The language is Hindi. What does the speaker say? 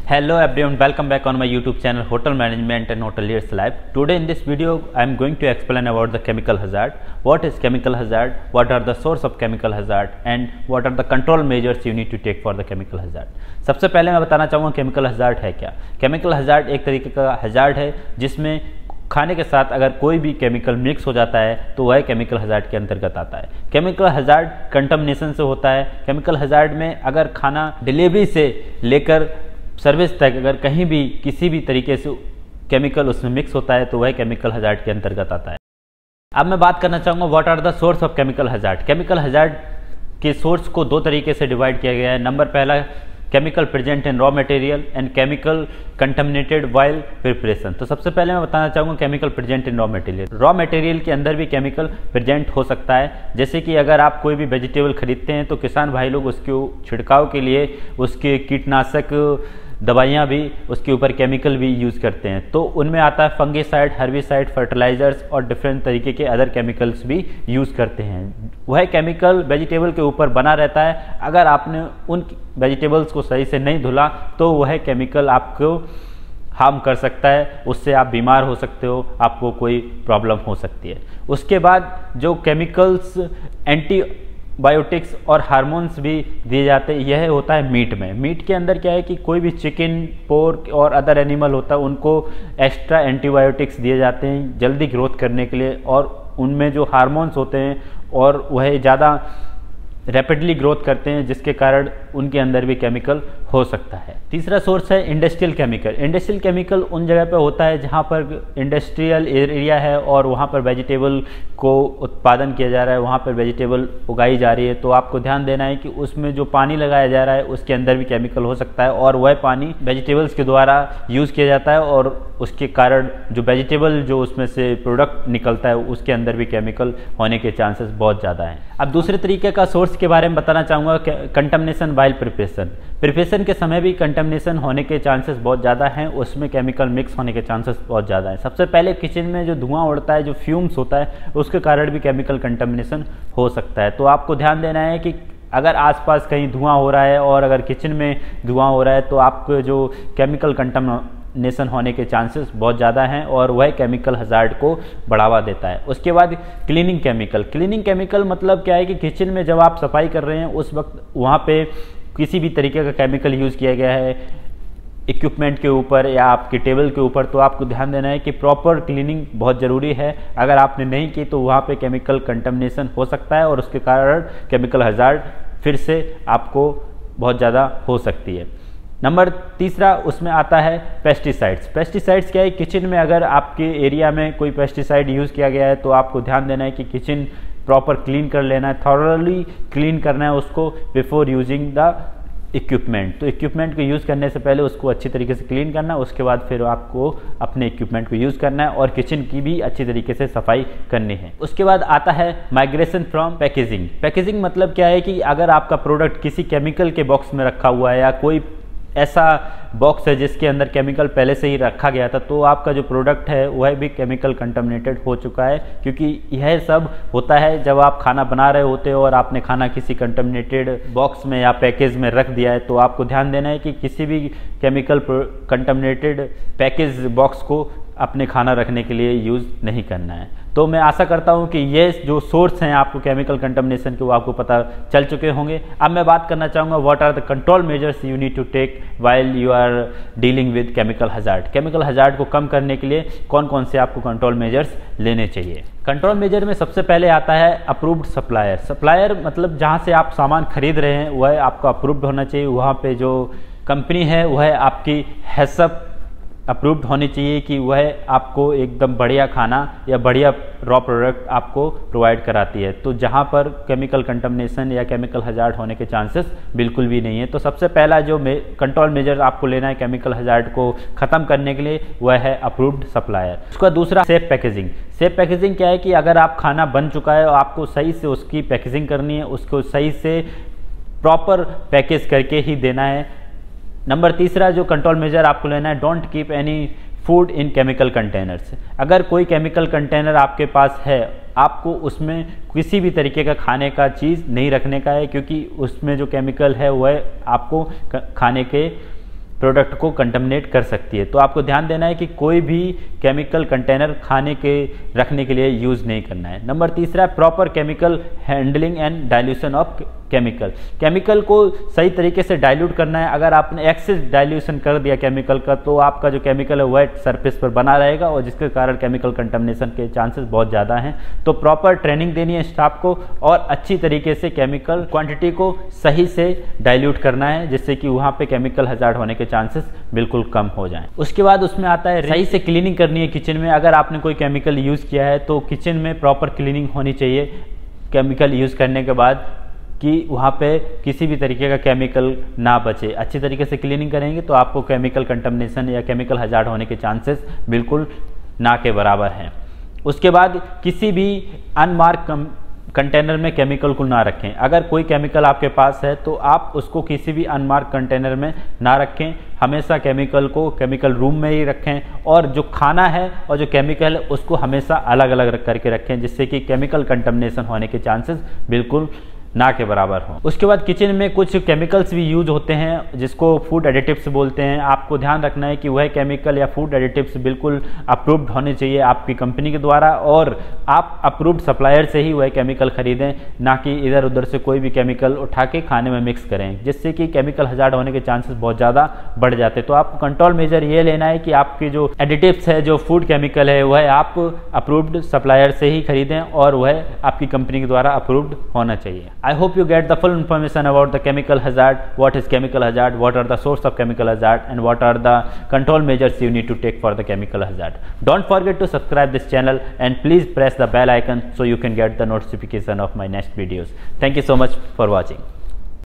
Hello everyone, welcome back on my YouTube channel Hotel Management and Hoteliers Life. Today in this video I am going to explain about the chemical hazard. What is chemical hazard, what are the source of chemical hazard and what are the control measures you need to take for the chemical hazard. सबसे पहले मैं बताना चाहूँगा केमिकल हजार्ड है क्या। केमिकल हजार्ड एक तरीके का हजार्ड है जिसमें खाने के साथ अगर कोई भी केमिकल मिक्स हो जाता है तो वह केमिकल हजार्ड के अंतर्गत आता है। केमिकल हजार्ड कंटामिनेशन से होता है। केमिकल हजार्ड में अगर खाना डिलीवरी से लेकर सर्विस तक अगर कहीं भी किसी भी तरीके से केमिकल उसमें मिक्स होता है तो वह केमिकल हजार्ड के अंतर्गत आता है। अब मैं बात करना चाहूँगा what are the source of chemical hazard. Chemical hazard के सोर्स को दो तरीके से डिवाइड किया गया है। नंबर पहला chemical present in raw material and chemical contaminated while preparation. तो सबसे पहले मैं बताना चाहूँगा chemical present in raw material. Raw material के अंदर भी केमिकल प्रेजेंट हो सकता है। जैसे कि अगर आप कोई भी वेजिटेबल खरीदते हैं तो किसान भाई लोग उसके छिड़काव के लिए उसके कीटनाशक दवाइयाँ भी उसके ऊपर केमिकल भी यूज़ करते हैं। तो उनमें आता है फंगीसाइड, हर्बिसाइड, फर्टिलाइजर्स और डिफरेंट तरीके के अदर केमिकल्स भी यूज़ करते हैं। वह केमिकल वेजिटेबल के ऊपर बना रहता है। अगर आपने उन वेजिटेबल्स को सही से नहीं धुला तो वह केमिकल आपको हार्म कर सकता है, उससे आप बीमार हो सकते हो, आपको कोई प्रॉब्लम हो सकती है। उसके बाद जो केमिकल्स एंटीबायोटिक्स और हार्मोन्स भी दिए जाते हैं, यह होता है मीट में। मीट के अंदर क्या है कि कोई भी चिकन, पोर्क और अदर एनिमल होता है उनको एक्स्ट्रा एंटीबायोटिक्स दिए जाते हैं जल्दी ग्रोथ करने के लिए, और उनमें जो हार्मोन्स होते हैं और वह ज़्यादा रैपिडली ग्रोथ करते हैं जिसके कारण उनके अंदर भी केमिकल हो सकता है। तीसरा सोर्स है इंडस्ट्रियल केमिकल। इंडस्ट्रियल केमिकल उन जगह पर होता है जहाँ पर इंडस्ट्रियल एरिया है और वहाँ पर वेजिटेबल को उत्पादन किया जा रहा है, वहाँ पर वेजिटेबल उगाई जा रही है। तो आपको ध्यान देना है कि उसमें जो पानी लगाया जा रहा है उसके अंदर भी केमिकल हो सकता है और वह पानी वेजिटेबल्स के द्वारा यूज़ किया जाता है और उसके कारण जो वेजिटेबल जो उसमें से प्रोडक्ट निकलता है उसके अंदर भी केमिकल होने के चांसेस बहुत ज़्यादा हैं। अब दूसरे तरीके का सोर्स के बारे में बताना चाहूँगा कंटामिनेशन वाइल प्रिपरेशन। प्रिपरेशन के समय भी कंटामिनेशन होने के चांसेस बहुत ज़्यादा हैं, उसमें केमिकल मिक्स होने के चांसेस बहुत ज़्यादा हैं। सबसे पहले किचन में जो धुआं उड़ता है, जो फ्यूम्स होता है, उसके कारण भी केमिकल कंटामिनेशन हो सकता है। तो आपको ध्यान देना है कि अगर आसपास कहीं धुआं हो रहा है और अगर किचन में धुआं हो रहा है तो आपको जो केमिकल कंटामिनेशन होने के चांसेस बहुत ज़्यादा हैं और वह केमिकल हजार्ड को बढ़ावा देता है। उसके बाद क्लीनिंग केमिकल। क्लीनिंग केमिकल मतलब क्या है कि किचन में जब आप सफाई कर रहे हैं उस वक्त वहाँ पे किसी भी तरीके का केमिकल यूज़ किया गया है इक्विपमेंट के ऊपर या आपके टेबल के ऊपर, तो आपको ध्यान देना है कि प्रॉपर क्लीनिंग बहुत ज़रूरी है। अगर आपने नहीं की तो वहाँ पे केमिकल कंटामिनेशन हो सकता है और उसके कारण केमिकल हजार्ड फिर से आपको बहुत ज़्यादा हो सकती है। नंबर तीसरा उसमें आता है पेस्टिसाइड्स। पेस्टिसाइड्स क्या है, किचन में अगर आपके एरिया में कोई पेस्टिसाइड यूज़ किया गया है तो आपको ध्यान देना है कि किचन प्रॉपर क्लीन कर लेना है, थॉरली क्लीन करना है उसको बिफोर यूजिंग द इक्विपमेंट। तो इक्विपमेंट को यूज़ करने से पहले उसको अच्छी तरीके से क्लीन करना है, उसके बाद फिर आपको अपने इक्विपमेंट को यूज़ करना है और किचन की भी अच्छी तरीके से सफाई करनी है। उसके बाद आता है माइग्रेशन फ्रॉम पैकेजिंग। पैकेजिंग मतलब क्या है कि अगर आपका प्रोडक्ट किसी केमिकल के बॉक्स में रखा हुआ है या कोई ऐसा बॉक्स है जिसके अंदर केमिकल पहले से ही रखा गया था तो आपका जो प्रोडक्ट है वह भी केमिकल कंटामिनेटेड हो चुका है, क्योंकि यह सब होता है जब आप खाना बना रहे होते हो और आपने खाना किसी कंटामिनेटेड बॉक्स में या पैकेज में रख दिया है। तो आपको ध्यान देना है कि किसी भी केमिकल कंटामिनेटेड पैकेज बॉक्स को अपने खाना रखने के लिए यूज़ नहीं करना है। तो मैं आशा करता हूं कि ये जो सोर्स हैं आपको केमिकल कंटामिनेशन के वो आपको पता चल चुके होंगे। अब मैं बात करना चाहूँगा what are the control measures you need to take while you are dealing with chemical hazard. Chemical hazard को कम करने के लिए कौन कौन से आपको कंट्रोल मेजर्स लेने चाहिए। कंट्रोल मेजर में सबसे पहले आता है अप्रूव्ड सप्लायर। सप्लायर मतलब जहाँ से आप सामान खरीद रहे हैं वह आपका अप्रूव्ड होना चाहिए। वहाँ पर जो कंपनी है वह आपकी हैसअप अप्रूव्ड होनी चाहिए कि वह आपको एकदम बढ़िया खाना या बढ़िया रॉ प्रोडक्ट आपको प्रोवाइड कराती है। तो जहाँ पर केमिकल कंटामिनेशन या केमिकल हजार्ड होने के चांसेस बिल्कुल भी नहीं है। तो सबसे पहला जो कंट्रोल मेजर आपको लेना है केमिकल हजार्ड को ख़त्म करने के लिए वह है अप्रूव्ड सप्लायर। उसका दूसरा सेफ पैकेजिंग। सेफ पैकेजिंग क्या है कि अगर आप खाना बन चुका है और आपको सही से उसकी पैकेजिंग करनी है, उसको सही से प्रॉपर पैकेज करके ही देना है। नंबर तीसरा जो कंट्रोल मेजर आपको लेना है, don't keep any food in chemical containers. अगर कोई केमिकल कंटेनर आपके पास है आपको उसमें किसी भी तरीके का खाने का चीज़ नहीं रखने का है, क्योंकि उसमें जो केमिकल है वह आपको खाने के प्रोडक्ट को कंटामिनेट कर सकती है। तो आपको ध्यान देना है कि कोई भी केमिकल कंटेनर खाने के रखने के लिए यूज़ नहीं करना है। नंबर तीसरा, proper chemical handling and dilution of chemical को सही तरीके से डाइल्यूट करना है। अगर आपने एक्सेस डाइल्यूशन कर दिया केमिकल का तो आपका जो केमिकल है वेट सरफेस पर बना रहेगा और जिसके कारण केमिकल कंटामिनेशन के चांसेस बहुत ज़्यादा हैं। तो प्रॉपर ट्रेनिंग देनी है स्टाफ को और अच्छी तरीके से केमिकल क्वांटिटी को सही से डाइल्यूट करना है, जिससे कि वहाँ पे केमिकल हजार्ड होने के चांसेस बिल्कुल कम हो जाएं। उसके बाद उसमें आता है सही से क्लीनिंग करनी है किचन में। अगर आपने कोई केमिकल यूज़ किया है तो किचन में प्रॉपर क्लीनिंग होनी चाहिए केमिकल यूज़ करने के बाद, कि वहाँ पे किसी भी तरीके का केमिकल ना बचे। अच्छी तरीके से क्लीनिंग करेंगे तो आपको केमिकल कंटामिनेशन या केमिकल हजार्ड होने के चांसेस बिल्कुल ना के बराबर हैं। उसके बाद किसी भी अनमार्क कंटेनर में केमिकल को ना रखें। अगर कोई केमिकल आपके पास है तो आप उसको किसी भी अनमार्क कंटेनर में ना रखें। हमेशा केमिकल को केमिकल रूम में ही रखें और जो खाना है और जो केमिकल है उसको हमेशा अलग अलग करके रखें, जिससे कि केमिकल कंटामिनेशन होने के चांसेस बिल्कुल ना के बराबर हो। उसके बाद किचन में कुछ केमिकल्स भी यूज होते हैं जिसको फूड एडिटिव्स बोलते हैं। आपको ध्यान रखना है कि वह केमिकल या फूड एडिटिव्स बिल्कुल अप्रूव्ड होने चाहिए आपकी कंपनी के द्वारा और आप अप्रूव्ड सप्लायर से ही वह केमिकल खरीदें, ना कि इधर उधर से कोई भी केमिकल उठा के खाने में मिक्स करें, जिससे कि केमिकल हजार्ड होने के चांसेस बहुत ज़्यादा बढ़ जाते हैं। तो आपको कंट्रोल मेजर ये लेना है कि आपकी जो एडिटिव्स है, जो फूड केमिकल है, वह आप अप्रूव्ड सप्लायर से ही खरीदें और वह आपकी कंपनी के द्वारा अप्रूव्ड होना चाहिए। I hope you get the full information about the chemical hazard, what is chemical hazard, what are the source of chemical hazard and what are the control measures you need to take for the chemical hazard. Don't forget to subscribe this channel and please press the bell icon so you can get the notification of my next videos. Thank you so much for watching.